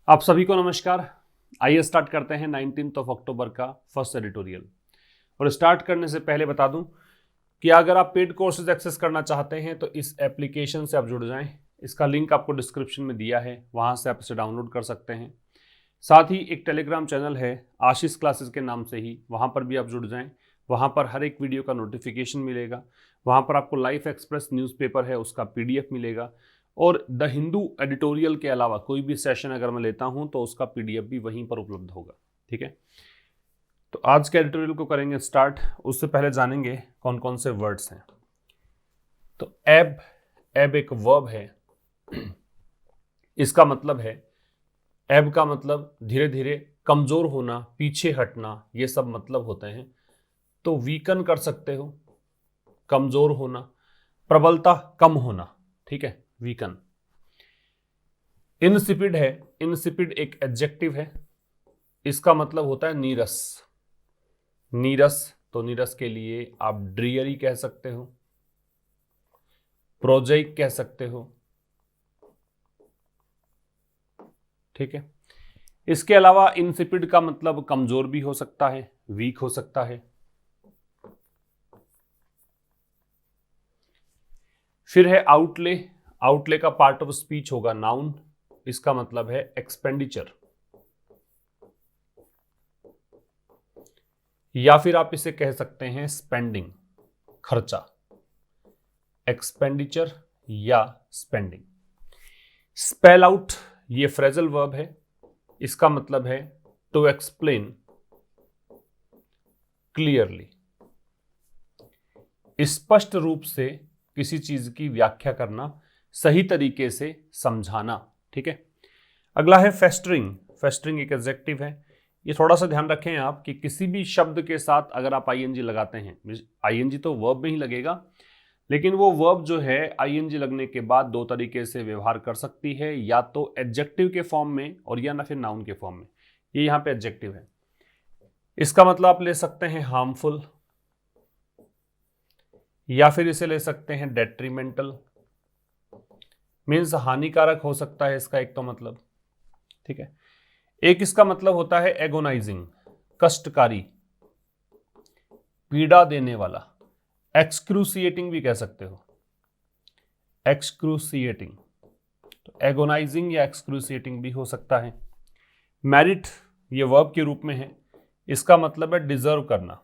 आप सभी को नमस्कार। आइए स्टार्ट करते हैं 19 अक्टूबर का फर्स्ट एडिटोरियल। और स्टार्ट करने से पहले बता दूं कि अगर आप पेड कोर्सेज एक्सेस करना चाहते हैं तो इस एप्लीकेशन से आप जुड़ जाएं। इसका लिंक आपको डिस्क्रिप्शन में दिया है, वहां से आप इसे डाउनलोड कर सकते हैं। साथ ही एक टेलीग्राम चैनल है आशीष क्लासेस के नाम से ही, वहां पर भी आप जुड़ जाएं। वहां पर हर एक वीडियो का नोटिफिकेशन मिलेगा। वहां पर आपको लाइफ एक्सप्रेस न्यूज़पेपर है उसका पीडीएफ मिलेगा। और द हिंदू एडिटोरियल के अलावा कोई भी सेशन अगर मैं लेता हूं तो उसका पीडीएफ भी वहीं पर उपलब्ध होगा। ठीक है, तो आज के एडिटोरियल को करेंगे स्टार्ट। उससे पहले जानेंगे कौन कौन से वर्ड्स हैं। तो एब, एब एक वर्ब है। इसका मतलब है, एब का मतलब धीरे धीरे कमजोर होना, पीछे हटना, ये सब मतलब होते हैं। तो वीकन कर सकते हो, कमजोर होना, प्रबलता कम होना। ठीक है, वीकन। इनसिपिड है, इनसिपिड एक एडजेक्टिव है। इसका मतलब होता है नीरस, नीरस। तो नीरस के लिए आप ड्रियरी कह सकते हो, प्रोजेइक कह सकते हो। ठीक है, इसके अलावा इनसिपिड का मतलब कमजोर भी हो सकता है, वीक हो सकता है। फिर है आउटले, आउटले का पार्ट ऑफ स्पीच होगा नाउन। इसका मतलब है एक्सपेंडिचर, या फिर आप इसे कह सकते हैं स्पेंडिंग, खर्चा। एक्सपेंडिचर या स्पेंडिंग। स्पेल आउट ये फ्रेजल वर्ब है। इसका मतलब है टू एक्सप्लेन क्लियरली, स्पष्ट रूप से किसी चीज की व्याख्या करना, सही तरीके से समझाना। ठीक है, अगला है फेस्टरिंग। फेस्टरिंग एक एडजेक्टिव है। ये थोड़ा सा ध्यान रखें आप कि किसी भी शब्द के साथ अगर आप आईएनजी लगाते हैं, आईएनजी तो वर्ब में ही लगेगा, लेकिन वो वर्ब जो है आईएनजी लगने के बाद दो तरीके से व्यवहार कर सकती है, या तो एडजेक्टिव के फॉर्म में और या ना फिर नाउन के फॉर्म में। ये यहाँ पे एडजेक्टिव है। इसका मतलब आप ले सकते हैं हार्मफुल, या फिर इसे ले सकते हैं डेट्रीमेंटल, मीन्स हानिकारक हो सकता है इसका एक तो मतलब। ठीक है, एक इसका मतलब होता है एगोनाइजिंग, कष्टकारी, पीड़ा देने वाला। एक्सक्रूसिएटिंग भी कह सकते हो, एक्सक्रूसिएटिंग। तो एगोनाइजिंग या एक्सक्रूसिएटिंग भी हो सकता है। मेरिट ये वर्ब के रूप में है। इसका मतलब है डिजर्व करना।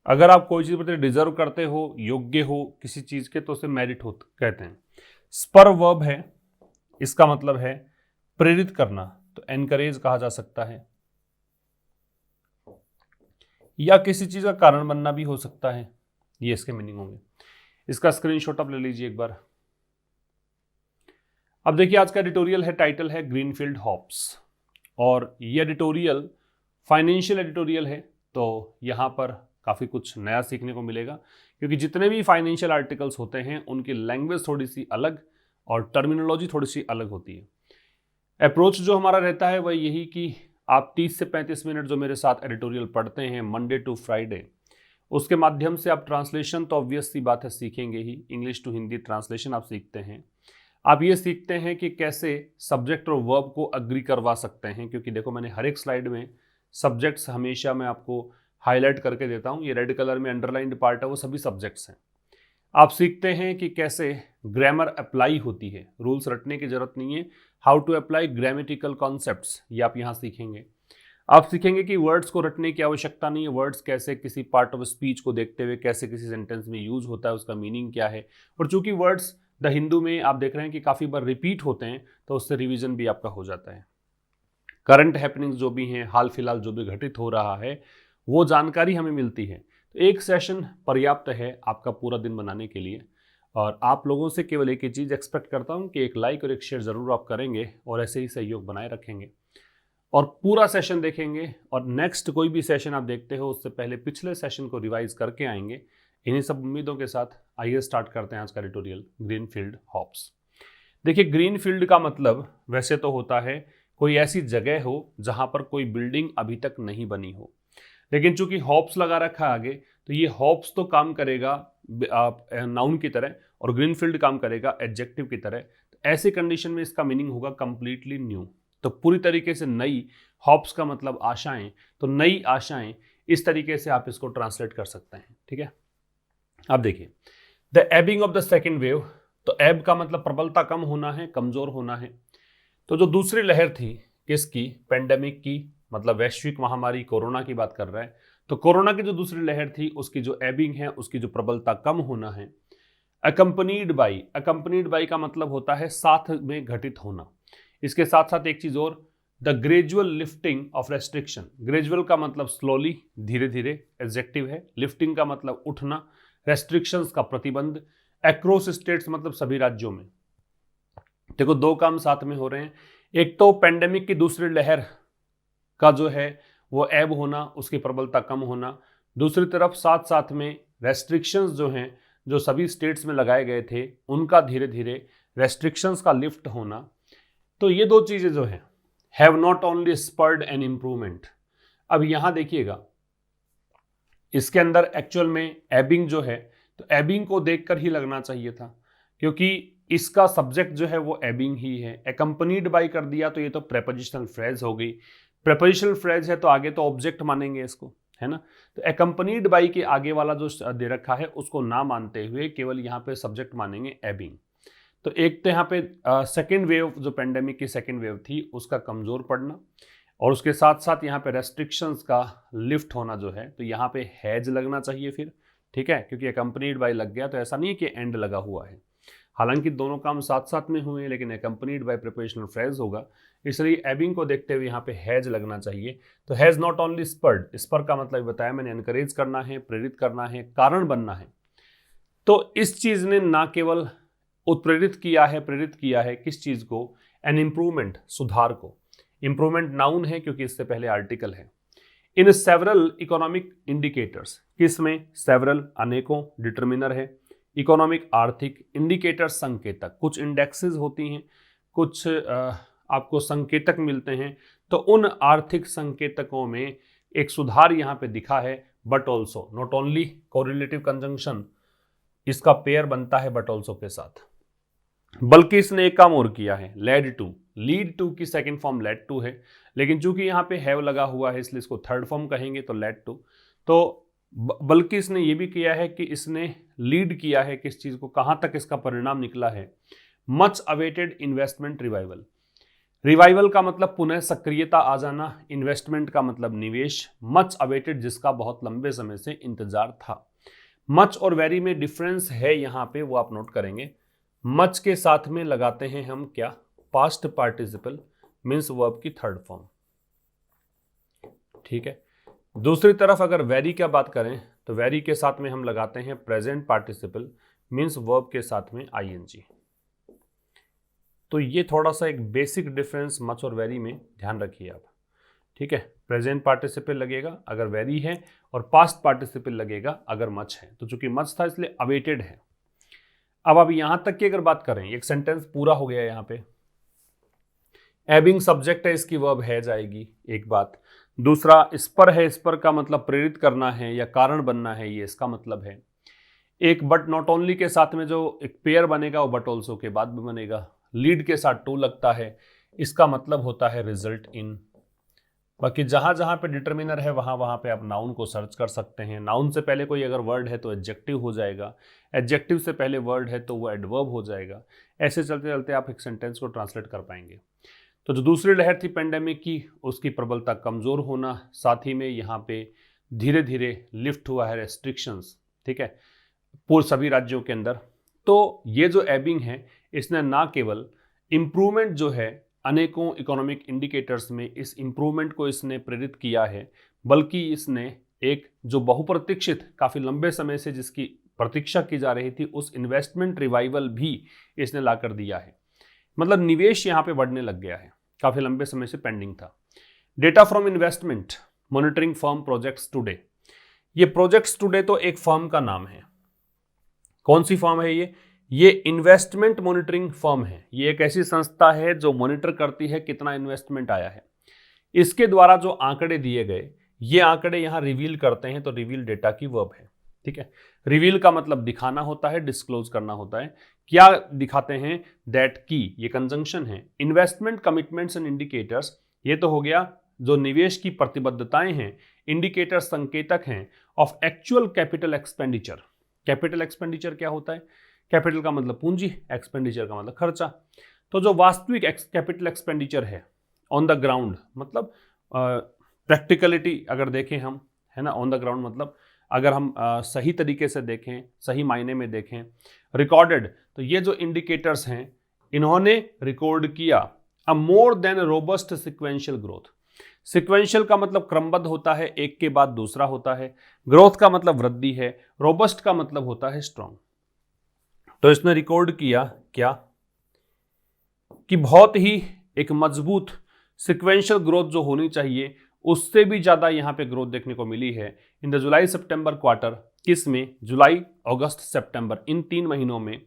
अगर आप कोई चीज डिजर्व करते हो, योग्य हो किसी चीज के, तो उसे मेरिट हो कहते हैं। स्पर वर्ब है। इसका मतलब है प्रेरित करना, तो एनकरेज कहा जा सकता है, या किसी चीज का कारण बनना भी हो सकता है। ये इसके मीनिंग होंगे। इसका स्क्रीनशॉट आप ले लीजिए एक बार। अब देखिए आज का एडिटोरियल है, टाइटल है ग्रीनफील्ड हॉप्स, और ये एडिटोरियल फाइनेंशियल एडिटोरियल है। तो यहाँ पर काफ़ी कुछ नया सीखने को मिलेगा, क्योंकि जितने भी फाइनेंशियल आर्टिकल्स होते हैं उनकी लैंग्वेज थोड़ी सी अलग और टर्मिनोलॉजी थोड़ी सी अलग होती है। अप्रोच जो हमारा रहता है वह यही कि आप 30 से 35 मिनट जो मेरे साथ एडिटोरियल पढ़ते हैं मंडे टू फ्राइडे, उसके माध्यम से आप ट्रांसलेशन तो ऑब्वियस सी बात है सीखेंगे ही। इंग्लिश टू हिंदी ट्रांसलेशन आप सीखते हैं। आप ये सीखते हैं कि कैसे सब्जेक्ट और वर्ब को अग्री करवा सकते हैं, क्योंकि देखो मैंने हर एक स्लाइड में सब्जेक्ट्स हमेशा मैं आपको हाईलाइट करके देता हूँ। ये रेड कलर में अंडरलाइंड पार्ट है, वो सभी सब्जेक्ट्स हैं। आप सीखते हैं कि कैसे ग्रामर अप्लाई होती है, रूल्स रटने की जरूरत नहीं है। How to apply grammatical concepts, ये आप यहाँ सीखेंगे। आप सीखेंगे कि वर्ड्स को रटने की आवश्यकता नहीं है, वर्ड्स कैसे किसी पार्ट ऑफ स्पीच को देखते हुए कैसे किसी सेंटेंस में यूज होता है, उसका मीनिंग क्या है। और चूंकि वर्ड्स द हिंदू में आप देख रहे हैं कि काफ़ी बार रिपीट होते हैं, तो उससे रिवीजन भी आपका हो जाता है। करंट हैपनिंग्स जो भी हैं, हाल फिलहाल जो भी घटित हो रहा है, वो जानकारी हमें मिलती है। तो एक सेशन पर्याप्त है आपका पूरा दिन बनाने के लिए। और आप लोगों से केवल एक ही चीज़ एक्सपेक्ट करता हूँ कि एक लाइक और एक शेयर ज़रूर आप करेंगे और ऐसे ही सहयोग बनाए रखेंगे और पूरा सेशन देखेंगे। और नेक्स्ट कोई भी सेशन आप देखते हो उससे पहले पिछले सेशन को रिवाइज करके आएंगे। इन्हीं सब उम्मीदों के साथ आइए स्टार्ट करते हैं आज का ट्यूटोरियल ग्रीनफील्ड हॉप्स। देखिए, ग्रीनफील्ड का मतलब वैसे तो होता है कोई ऐसी जगह हो जहां पर कोई बिल्डिंग अभी तक नहीं बनी हो, लेकिन चूंकि हॉप्स लगा रखा है आगे, तो ये हॉप्स तो काम करेगा नाउन की तरह और ग्रीनफील्ड काम करेगा एडजेक्टिव की तरह। ऐसी कंडीशन में इसका मीनिंग होगा कंप्लीटली न्यू, तो पूरी तरीके से नई। होप्स का मतलब आशाएं, तो नई आशाएं, इस तरीके से आप इसको ट्रांसलेट कर सकते हैं। ठीक है, अब देखिए the Ebbing of the second wave, तो एब का मतलब प्रबलता कम होना है, कमजोर होना है। तो जो दूसरी लहर थी किसकी, पेंडेमिक की, मतलब वैश्विक महामारी कोरोना की बात कर रहा है, तो कोरोना की जो दूसरी लहर थी उसकी जो एबिंग है, उसकी जो प्रबलता कम होना है। अकम्पनीड बाई का मतलब होता है साथ में घटित होना। इसके साथ साथ एक चीज और, the gradual lifting of restriction. Gradual का मतलब स्लोली, धीरे धीरे, एडजेक्टिव है। लिफ्टिंग का मतलब उठना, रेस्ट्रिक्शंस का प्रतिबंध, अक्रॉस स्टेट्स मतलब सभी राज्यों में। देखो दो काम साथ में हो रहे हैं, एक तो पेंडेमिक की दूसरी लहर का जो है वो एब होना, उसकी प्रबलता कम होना, दूसरी तरफ साथ साथ में रेस्ट्रिक्शंस जो हैं, जो सभी स्टेट्स में लगाए गए थे, उनका धीरे धीरे रेस्ट्रिक्शंस का लिफ्ट होना। तो ये दो चीजें जो हैं have not only spurred an improvement. अब यहां देखिएगा इसके अंदर एक्चुअल में एबिंग जो है, तो एबिंग को देखकर ही लगना चाहिए था, क्योंकि इसका सब्जेक्ट जो है वो एबिंग ही है। अकम्पनीड बाई कर दिया तो ये तो प्रेपोजिशनल फ्रेज हो गई, प्रेपोजिशनल फ्रेज है तो आगे तो ऑब्जेक्ट मानेंगे इसको, है ना। तो अकम्पनीड बाई के आगे वाला जो दे रखा है उसको ना मानते हुए केवल यहाँ पे सब्जेक्ट मानेंगे एबिंग। तो एक तो यहाँ पे सेकेंड वेव, जो पेंडेमिक की सेकेंड वेव थी उसका कमजोर पड़ना, और उसके साथ साथ यहाँ पे रेस्ट्रिक्शंस का लिफ्ट होना जो है, तो यहाँ पे हैज लगना चाहिए फिर। ठीक है, क्योंकि अकम्पनीड बाय लग गया तो ऐसा नहीं है कि एंड लगा हुआ है, हालांकि दोनों काम साथ साथ में हुए हैं, लेकिन अकम्पनीड बाय प्रीपोजिशनल फ्रेज होगा, इसलिए एबिंग को देखते हुए यहाँ पे हैज लगना चाहिए। तो has not only spurred, spur का मतलब बताया मैंने, एनकरेज करना है, प्रेरित करना है, कारण बनना है। तो इस चीज ने ना केवल उत्प्रेरित किया है, प्रेरित किया है किस चीज को, एन इम्प्रूवमेंट, सुधार को। इंप्रूवमेंट नाउन है क्योंकि इससे पहले आर्टिकल है। इन सेवरल इकोनॉमिक इंडिकेटर्स, किसमें, सेवरल अनेकों, डिटर्मिनर है, इकोनॉमिक आर्थिक, इंडिकेटर संकेतक, कुछ इंडेक्सेस होती हैं, कुछ आपको संकेतक मिलते हैं, तो उन आर्थिक संकेतकों में एक सुधार यहाँ पे दिखा है। But also, not only, correlative conjunction इसका पेयर बनता है बट ऑल्सो के साथ, बल्कि इसने एक काम और किया है, लेड टू। लीड टू की सेकंड फॉर्म लेड टू है, लेकिन चूंकि यहाँ पे हैव लगा हुआ है इसलिए इसको थर्ड फॉर्म कहेंगे, तो लेड टू। तो बल्कि इसने ये भी किया है कि इसने लीड किया है किस चीज को, कहां तक इसका परिणाम निकला है, much awaited investment revival. Revival का मतलब पुनः सक्रियता आ जाना, इन्वेस्टमेंट का मतलब निवेश, मच अवेटेड जिसका बहुत लंबे समय से इंतजार था। मच और वेरी में डिफरेंस है यहाँ पे, वो आप नोट करेंगे। मच के साथ में लगाते हैं हम क्या, पास्ट पार्टिसिपल, मीन्स वर्ब की थर्ड फॉर्म। ठीक है, दूसरी तरफ अगर वेरी का बात करें तो वेरी के साथ में हम लगाते हैं प्रेजेंट पार्टिसिपल, मीन्स वर्ब के साथ में आईएनजी। तो ये थोड़ा सा एक बेसिक डिफरेंस मच और वेरी में ध्यान रखिए आप। ठीक है, प्रेजेंट पार्टिसिपल लगेगा अगर वेरी है, और पास्ट पार्टिसिपल लगेगा अगर मच है। तो चूंकि मच था इसलिए अवेटेड है। अब यहां तक की अगर बात करें, एक सेंटेंस पूरा हो गया यहाँ पे, एबिंग सब्जेक्ट है, इसकी वर्ब है जाएगी, एक बात। दूसरा स्पर है, स्पर का मतलब प्रेरित करना है या कारण बनना है, ये इसका मतलब है। एक बट नॉट ओनली के साथ में जो एक पेयर बनेगा वो बट ऑल्सो के बाद भी बनेगा। लीड के साथ टू लगता है, इसका मतलब होता है रिजल्ट इन। बाकी जहां जहां पे डिटर्मिनर है वहां वहां पे आप नाउन को सर्च कर सकते हैं। नाउन से पहले कोई अगर वर्ड है तो एडजेक्टिव हो जाएगा, एडजेक्टिव से पहले वर्ड है तो वो एडवर्ब हो जाएगा। ऐसे चलते चलते आप एक सेंटेंस को ट्रांसलेट कर पाएंगे। तो जो दूसरी लहर थी पेंडेमिक की, उसकी प्रबलता कमजोर होना, साथ ही में यहाँ पे धीरे धीरे लिफ्ट हुआ है रेस्ट्रिक्शंस। ठीक है, पूरे सभी राज्यों के अंदर। तो ये जो एबिंग है, इसने ना केवल इम्प्रूवमेंट जो है अनेकों इकोनॉमिक इंडिकेटर्स में, इस इम्प्रूवमेंट को इसने प्रेरित किया है, बल्कि इसने एक जो बहुप्रतीक्षित, काफी लंबे समय से जिसकी प्रतीक्षा की जा रही थी, उस इन्वेस्टमेंट रिवाइवल भी इसने लाकर दिया है। मतलब निवेश यहाँ पे बढ़ने लग गया है, काफी लंबे समय से पेंडिंग था। Data from investment monitoring firm projects today. ये प्रोजेक्ट्स टुडे तो एक फर्म का नाम है। कौन सी फर्म है ये इन्वेस्टमेंट मॉनिटरिंग फर्म है। ये एक ऐसी संस्था है जो मॉनिटर करती है कितना इन्वेस्टमेंट आया है। इसके द्वारा जो आंकड़े दिए गए, ये आंकड़े यहां रिवील करते हैं, तो रिवील डेटा की वर्ब है। ठीक है, रिवील का मतलब दिखाना होता है, डिस्क्लोज करना होता है क्या दिखाते हैं, दैट की, ये कंजंक्शन है। इन्वेस्टमेंट कमिटमेंट्स एंड इंडिकेटर्स, ये तो हो गया जो निवेश की प्रतिबद्धताएं हैं। इंडिकेटर संकेतक हैं of actual capital expenditure. Capital expenditure क्या होता है? कैपिटल का मतलब पूंजी, एक्सपेंडिचर का मतलब खर्चा। तो जो वास्तविक कैपिटल एक्सपेंडिचर है ऑन द ग्राउंड, मतलब प्रैक्टिकलिटी अगर देखें हम, है ना, ऑन द ग्राउंड मतलब अगर हम सही तरीके से देखें, सही मायने में देखें, रिकॉर्डेड, तो ये जो इंडिकेटर्स हैं इन्होंने रिकॉर्ड किया a more than robust sequential growth. Sequential का मतलब क्रमबद्ध होता है, एक के बाद दूसरा होता है। ग्रोथ का मतलब वृद्धि है। रोबस्ट का मतलब होता है स्ट्रॉन्ग। तो इसने रिकॉर्ड किया क्या कि बहुत ही एक मजबूत सिक्वेंशियल ग्रोथ जो होनी चाहिए उससे भी ज्यादा यहां पे ग्रोथ देखने को मिली है in the July September quarter. किस में? जुलाई, अगस्त, सितंबर, इन 3 महीनों में।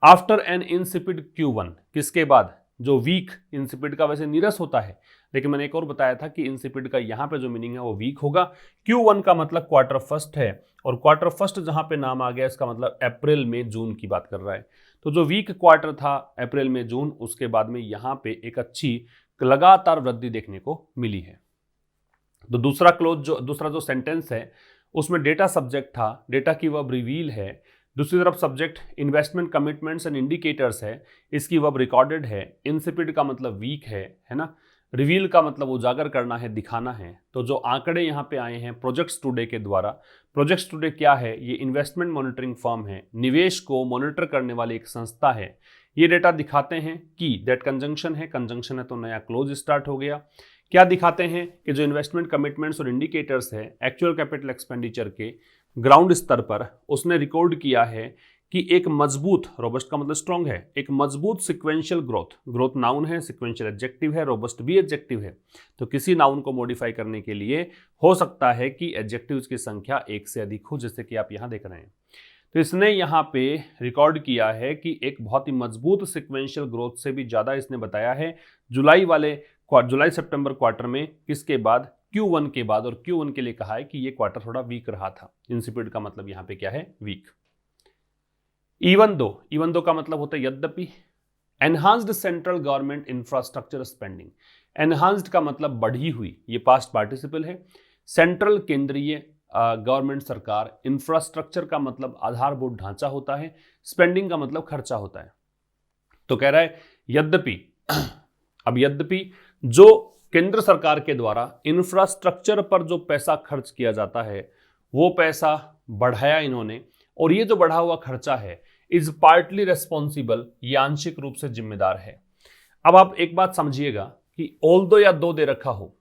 आफ्टर एन इंसिपिड Q1, किसके बाद? जो वीक, इंसिपिड का वैसे नीरस होता है, लेकिन मैंने एक और बताया था कि इंसिपिड का यहां पे जो मीनिंग है वो वीक होगा। Q1 का मतलब क्वार्टर फर्स्ट है, और क्वार्टर फर्स्ट जहां पे नाम आ गया इसका मतलब अप्रैल में जून की बात कर रहा है। तो जो वीक क्वार्टर था अप्रैल में जून, उसके बाद में यहां पे एक अच्छी लगातार वृद्धि देखने को मिली है। तो दूसरा जो सेंटेंस है उसमें डेटा सब्जेक्ट था, डेटा की वर्ब रिवील है। दूसरी तरफ subject investment commitments and indicators है, इसकी वर्ब रिकॉर्डेड है। इंसिपिड का मतलब वीक है ना। रिवील का मतलब उजागर करना है, दिखाना है। तो जो आंकड़े यहाँ पे आए हैं प्रोजेक्ट्स टुडे के द्वारा, प्रोजेक्ट्स टुडे क्या है? ये इन्वेस्टमेंट मॉनिटरिंग फर्म है, निवेश को मॉनिटर करने वाली एक संस्था है। ये डेटा दिखाते हैं कि दैट कंजंक्शन है, कंजंक्शन है तो नया क्लोज स्टार्ट हो गया। क्या दिखाते हैं कि जो इन्वेस्टमेंट कमिटमेंट्स और इंडिकेटर्स है एक्चुअल कैपिटल एक्सपेंडिचर के ग्राउंड स्तर पर, उसने रिकॉर्ड किया है कि एक मजबूत, रोबस्ट का मतलब स्ट्रॉन्ग है, एक मजबूत सिक्वेंशियल ग्रोथ, ग्रोथ नाउन है, सिक्वेंशियल एडजेक्टिव है, रोबस्ट भी एडजेक्टिव है। तो किसी नाउन को मॉडिफाई करने के लिए हो सकता है कि एडजेक्टिव्स की संख्या 1 से अधिक हो, जैसे कि आप यहाँ देख रहे हैं। तो इसने यहाँ पे रिकॉर्ड किया है कि एक बहुत ही मजबूत सिक्वेंशियल ग्रोथ से भी ज़्यादा इसने बताया है जुलाई सितंबर क्वार्टर में, किसके बाद? Q1 के बाद। और Q1 के लिए कहा है कि ये क्वार्टर थोड़ा वीक रहा था। इंसिपिड का मतलब यहाँ पे क्या है? वीक। इवन दो का मतलब होता है यद्यपि। Enhanced central government infrastructure spending, enhanced का मतलब बढ़ी हुई, ये पास्ट पार्टिसिपल है। सेंट्रल, केंद्रीय गवर्नमेंट सरकार, इंफ्रास्ट्रक्चर का मतलब आधारभूत ढांचा होता है, स्पेंडिंग का मतलब खर्चा होता है। तो कह रहा है यद्यपि, अब यद्यपि जो केंद्र सरकार के द्वारा इंफ्रास्ट्रक्चर पर जो पैसा खर्च किया जाता है वो पैसा बढ़ाया इन्होंने, और ये जो बढ़ा हुआ खर्चा है इज पार्टली रेस्पॉन्सिबल, ये आंशिक रूप से जिम्मेदार है। अब आप एक बात समझिएगा कि ऑल्दो या दो दे रखा हो,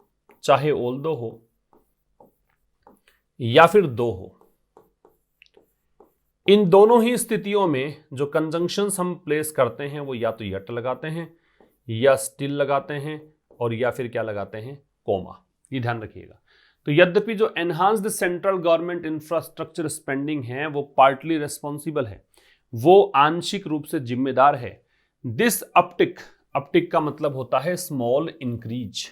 चाहे ऑल्दो हो या फिर दो हो, इन दोनों ही स्थितियों में जो कंजंक्शंस हम प्लेस करते हैं वो या तो यट लगाते हैं या स्टिल लगाते हैं और या फिर क्या लगाते हैं? कोमा। ये ध्यान रखिएगा। तो यद्यपि जो enhanced central government infrastructure spending है वो पार्टली रेस्पॉन्सिबल है, वो आंशिक रूप से जिम्मेदार है। दिस अपटिक का मतलब होता है स्मॉल इंक्रीज।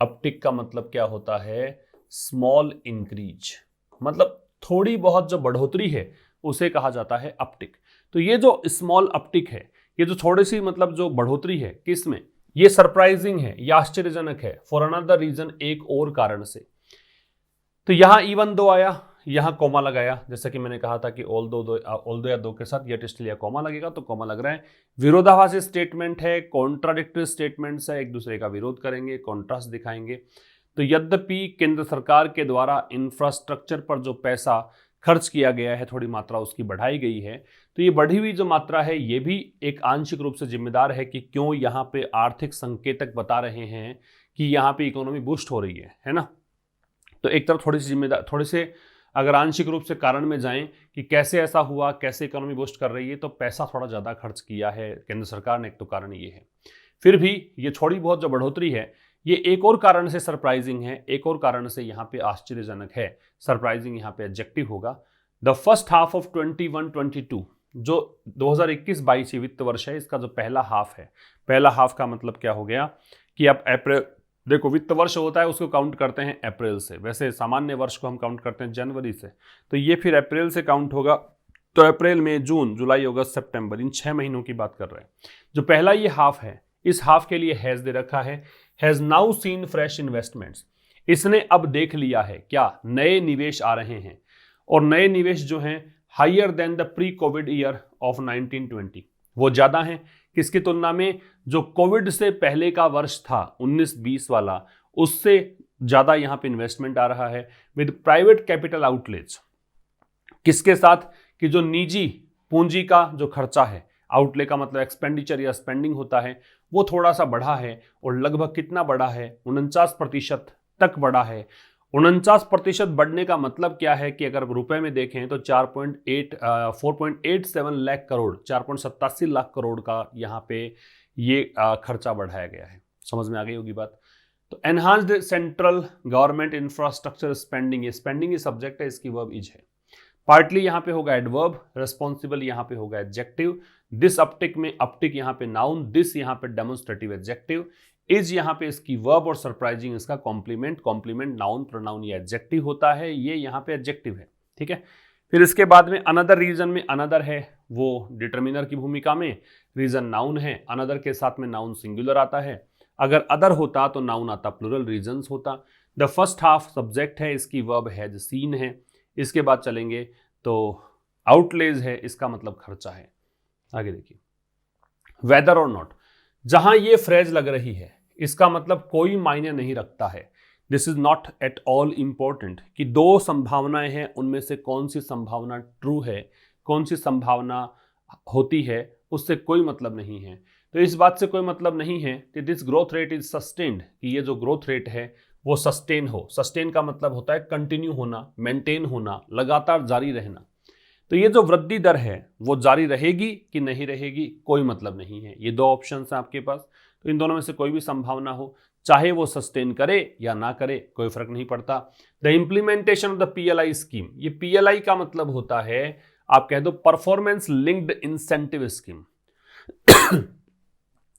अपटिक का मतलब क्या होता है? स्मॉल इंक्रीज, मतलब थोड़ी बहुत जो बढ़ोतरी है उसे कहा जाता है अपटिक। तो ये जो स्मॉल अपटिक है, ये जो थोड़ी सी मतलब जो बढ़ोतरी है, किसमें? ये सरप्राइजिंग है, ये आश्चर्यजनक है, फॉर अनदर रीजन, एक और कारण से। तो यहां इवन दो आया, यहां कोमा लगाया, जैसा कि मैंने कहा था कि ऑल्दो या दो के साथ यट स्टिल या कोमा लगेगा, तो कोमा लग रहा है। विरोधाभासी स्टेटमेंट है, कॉन्ट्राडिक्टरी स्टेटमेंट्स है, एक दूसरे का विरोध करेंगे, कॉन्ट्रास्ट दिखाएंगे। तो यद्यपि केंद्र सरकार के द्वारा इंफ्रास्ट्रक्चर पर जो पैसा खर्च किया गया है, थोड़ी मात्रा उसकी बढ़ाई गई है, तो ये बढ़ी हुई जो मात्रा है ये भी एक आंशिक रूप से जिम्मेदार है कि क्यों यहाँ पे आर्थिक संकेतक बता रहे हैं कि यहाँ पे इकोनॉमी बूस्ट हो रही है ना। तो एक तरफ थोड़ी से अगर आंशिक रूप से कारण में जाएं कि कैसे ऐसा हुआ, कैसे इकोनॉमी बूस्ट कर रही है, तो पैसा थोड़ा ज़्यादा खर्च किया है केंद्र सरकार ने, एक तो कारण ये है। फिर भी ये थोड़ी बहुत जो बढ़ोतरी है ये एक और कारण से सरप्राइजिंग है, एक और कारण से यहाँ पे आश्चर्यजनक है। सरप्राइजिंग यहाँ पे एडजेक्टिव होगा। द फर्स्ट हाफ ऑफ 21-22, जो 2021-22 वित्त वर्ष है, इसका जो पहला हाफ है, पहला हाफ का मतलब क्या हो गया कि अब अप्रैल, देखो वित्त वर्ष होता है उसको काउंट करते हैं अप्रैल से, वैसे सामान्य वर्ष को हम काउंट करते हैं जनवरी से, तो ये फिर अप्रैल से काउंट होगा तो अप्रैल मई जून जुलाई अगस्त सितंबर, इन 6 महीनों की बात कर रहे हैं। जो पहला ये हाफ है, इस हाफ के लिए हैज दे रखा है, has now seen fresh investments. इसने अब देख लिया है क्या, नए निवेश आ रहे हैं, और नए निवेश जो हैं higher than the pre covid year of 1920, वो ज्यादा हैं किसकी तुलना में, जो कोविड से पहले का वर्ष था 19-20 वाला, उससे ज्यादा यहां पे इन्वेस्टमेंट आ रहा है विद प्राइवेट कैपिटल आउटलेज। किसके साथ, कि जो निजी पूंजी का जो खर्चा है, आउटले का मतलब एक्सपेंडिचर या स्पेंडिंग होता है, वो थोड़ा सा बढ़ा है, और लगभग कितना बढ़ा है, 49% तक बढ़ा है। 49% बढ़ने का मतलब क्या है कि अगर रुपए में देखें तो 4.87 लाख करोड़, 4.87 लाख करोड़ का यहाँ पे ये खर्चा बढ़ाया गया है। समझ में आ गई होगी बात। तो enhanced central government infrastructure spending, ये स्पेंडिंग सब्जेक्ट है, इसकी वर्ब इज है। पार्टली यहाँ पे होगा एडवर्ब, रिस्पॉन्सिबल यहाँ पे होगा एडजेक्टिव, दिस अपटिक में अपटिक यहाँ पे नाउन, दिस यहाँ पे डेमोन्स्ट्रेटिव एडजेक्टिव, इज यहाँ पे इसकी वर्ब, और सरप्राइजिंग इसका कॉम्प्लीमेंट। कॉम्प्लीमेंट नाउन प्रोनाउन ये एडजेक्टिव होता है, ये यहाँ पे एडजेक्टिव है, ठीक है। फिर इसके बाद में अनदर रीजन में अनदर है, वो डिटर्मिनर की भूमिका में, रीजन नाउन है, अनदर के साथ में नाउन सिंगुलर आता है, अगर अदर होता तो नाउन आता प्लूरल रीजन्स होता। द फर्स्ट हाफ सब्जेक्ट है, इसकी वर्ब हैज सीन है। इसके बाद चलेंगे तो आउटलेज है, इसका मतलब खर्चा है। आगे देखिए, वेदर और नॉट, जहां ये फ्रेज लग रही है इसका मतलब कोई मायने नहीं रखता है, this is not at all important, कि दो संभावनाएं हैं, उनमें से कौन सी संभावना ट्रू है, कौन सी संभावना होती है, उससे कोई मतलब नहीं है। तो इस बात से कोई मतलब नहीं है कि this growth rate is sustained, कि ये जो ग्रोथ रेट है वो सस्टेन हो। सस्टेन का मतलब होता है कंटिन्यू होना, मेंटेन होना, लगातार जारी रहना। तो ये जो वृद्धि दर है वो जारी रहेगी कि नहीं रहेगी, कोई मतलब नहीं है। ये दो ऑप्शन हैं आपके पास, तो इन दोनों में से कोई भी संभावना हो, चाहे वो सस्टेन करे या ना करे, कोई फर्क नहीं पड़ता। The implementation of the PLI scheme, ये PLI का मतलब होता है, आप कह दो परफॉर्मेंस लिंक्ड इंसेंटिव स्कीम।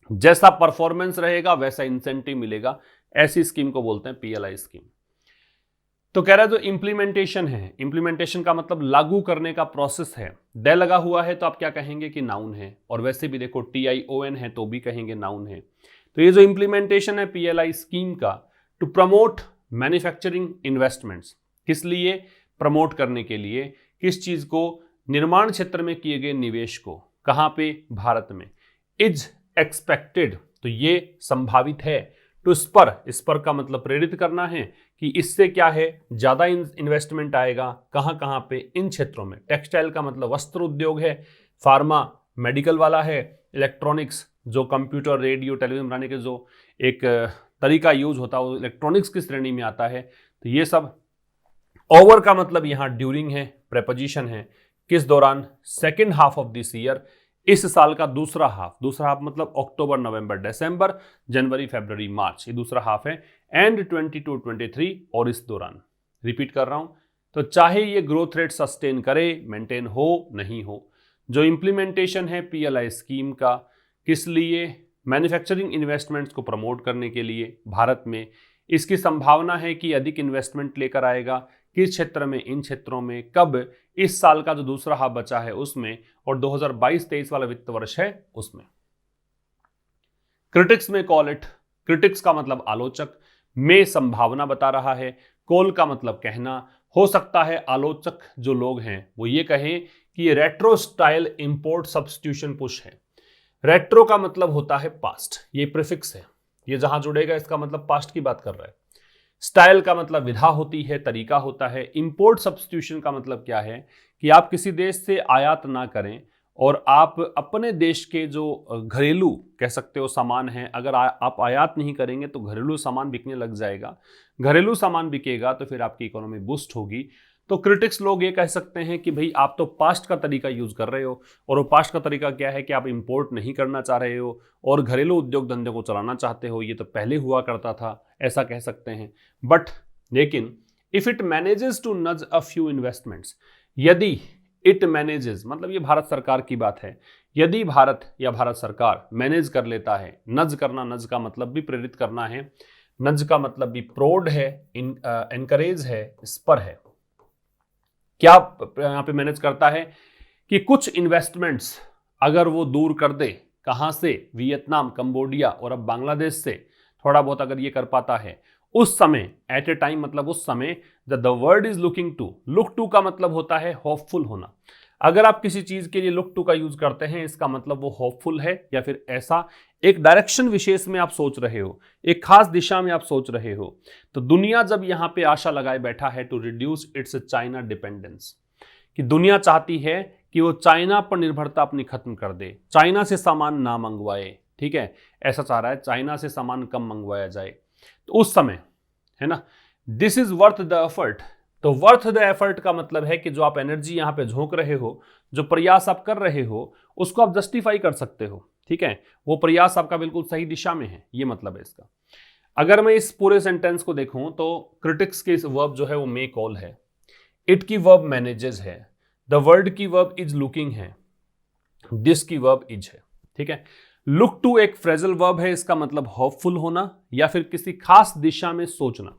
जैसा परफॉर्मेंस रहेगा वैसा इंसेंटिव मिलेगा, ऐसी स्कीम को बोलते हैं PLI स्कीम। तो कह रहा है जो इंप्लीमेंटेशन है, इंप्लीमेंटेशन का मतलब लागू करने का प्रोसेस है। डे लगा हुआ है तो आप क्या कहेंगे कि नाउन है, और वैसे भी देखो TION है तो भी कहेंगे नाउन है। तो ये जो इंप्लीमेंटेशन है PLI स्कीम का, टू प्रमोट मैन्युफैक्चरिंग इन्वेस्टमेंट्स, किस लिए, प्रमोट करने के लिए, किस चीज को, निर्माण क्षेत्र में किए गए निवेश को, कहां पे, भारत में। इज एक्सपेक्टेड, तो ये संभावित है, टू स्पर का मतलब प्रेरित करना है, कि इससे क्या है, ज्यादा इन्वेस्टमेंट आएगा, कहां कहां पे, इन क्षेत्रों में। टेक्सटाइल का मतलब वस्त्र उद्योग है, फार्मा मेडिकल वाला है, इलेक्ट्रॉनिक्स जो कंप्यूटर रेडियो टेलीविजन बनाने के जो एक तरीका यूज होता है वो इलेक्ट्रॉनिक्स की श्रेणी में आता है। तो ये सब। ओवर का मतलब यहाँ ड्यूरिंग है, प्रेपोजिशन है, किस दौरान, second half of this year, इस साल का दूसरा हाफ मतलब अक्टूबर नवंबर दिसंबर जनवरी फरवरी मार्च, ये दूसरा हाफ है, एंड 22-23, और इस दौरान। रिपीट कर रहा हूं, तो चाहे ये ग्रोथ रेट सस्टेन करे, मेंटेन हो नहीं हो, जो इंप्लीमेंटेशन है PLI स्कीम का, किस लिए, मैन्युफैक्चरिंग इन्वेस्टमेंट्स को प्रमोट करने के लिए भारत में, इसकी संभावना है कि अधिक इन्वेस्टमेंट लेकर आएगा, किस क्षेत्र में, इन क्षेत्रों में, कब, इस साल का जो दूसरा हाफ बचा है उसमें, और 2022-23 वाला वित्त वर्ष है उसमें। क्रिटिक्स में कॉल इट, क्रिटिक्स का मतलब आलोचक, में संभावना बता रहा है, कॉल का मतलब कहना। हो सकता है आलोचक जो लोग हैं वो ये कहें कि ये retro style import substitution push है। रेट्रो का मतलब होता है पास्ट, ये प्रीफिक्स है, ये जहां जुड़ेगा इसका मतलब पास्ट की बात कर रहा है। स्टाइल का मतलब विधा होती है, तरीका होता है। इंपोर्ट सब्स्टिट्यूशन का मतलब क्या है कि आप किसी देश से आयात ना करें और आप अपने देश के जो घरेलू कह सकते हो सामान हैं, अगर आप आयात नहीं करेंगे तो घरेलू सामान बिकने लग जाएगा, घरेलू सामान बिकेगा तो फिर आपकी इकोनॉमी बूस्ट होगी। तो क्रिटिक्स लोग ये कह सकते हैं कि भाई आप तो पास्ट का तरीका यूज कर रहे हो, और वो पास्ट का तरीका क्या है कि आप इंपोर्ट नहीं करना चाह रहे हो और घरेलू उद्योग धंधे को चलाना चाहते हो, ये तो पहले हुआ करता था, ऐसा कह सकते हैं। बट लेकिन इफ इट मैनेजेस टू नज अ फ्यू इन्वेस्टमेंट्स, यदि इट मैनेजेस मतलब ये भारत सरकार की बात है, यदि भारत या भारत सरकार मैनेज कर लेता है, नज करना, नज का मतलब भी प्रेरित करना है, नज का मतलब भी प्रोड है, एनकरेज है, स्पर है। क्या यहाँ पे मैनेज करता है कि कुछ इन्वेस्टमेंट्स अगर वो दूर कर दे, कहाँ से, वियतनाम, कंबोडिया और अब बांग्लादेश से थोड़ा बहुत अगर ये कर पाता है, उस समय एट ए टाइम मतलब उस समय the world is looking to, look to का मतलब होता है होपफुल होना। अगर आप किसी चीज के लिए लुक टू का यूज करते हैं, इसका मतलब वो होपफुल है या फिर ऐसा एक डायरेक्शन विशेष में आप सोच रहे हो, एक खास दिशा में आप सोच रहे हो। तो दुनिया जब यहां पे आशा लगाए बैठा है to reduce its China dependence, कि दुनिया चाहती है कि वो चाइना पर निर्भरता अपनी खत्म कर दे, चाइना से सामान ना मंगवाए, ठीक है, ऐसा चाह रहा है, चाइना से सामान कम मंगवाया जाए। तो उस समय है ना, this is worth the effort. तो वर्थ द एफर्ट का मतलब है कि जो आप एनर्जी यहां पे झोंक रहे हो, जो प्रयास आप कर रहे हो, उसको आप जस्टिफाई कर सकते हो, ठीक है, वो प्रयास आपका बिल्कुल सही दिशा में है, ये मतलब है इसका। अगर मैं इस पूरे सेंटेंस को देखूं तो क्रिटिक्स के वर्ब जो है वो मे कॉल है, इट की वर्ब मैनेजेस है, द वर्ड की वर्ब इज लुकिंग है, दिस की वर्ब इज है, ठीक है। लुक टू एक फ्रेजल वर्ब है, इसका मतलब होपफुल होना या फिर किसी खास दिशा में सोचना।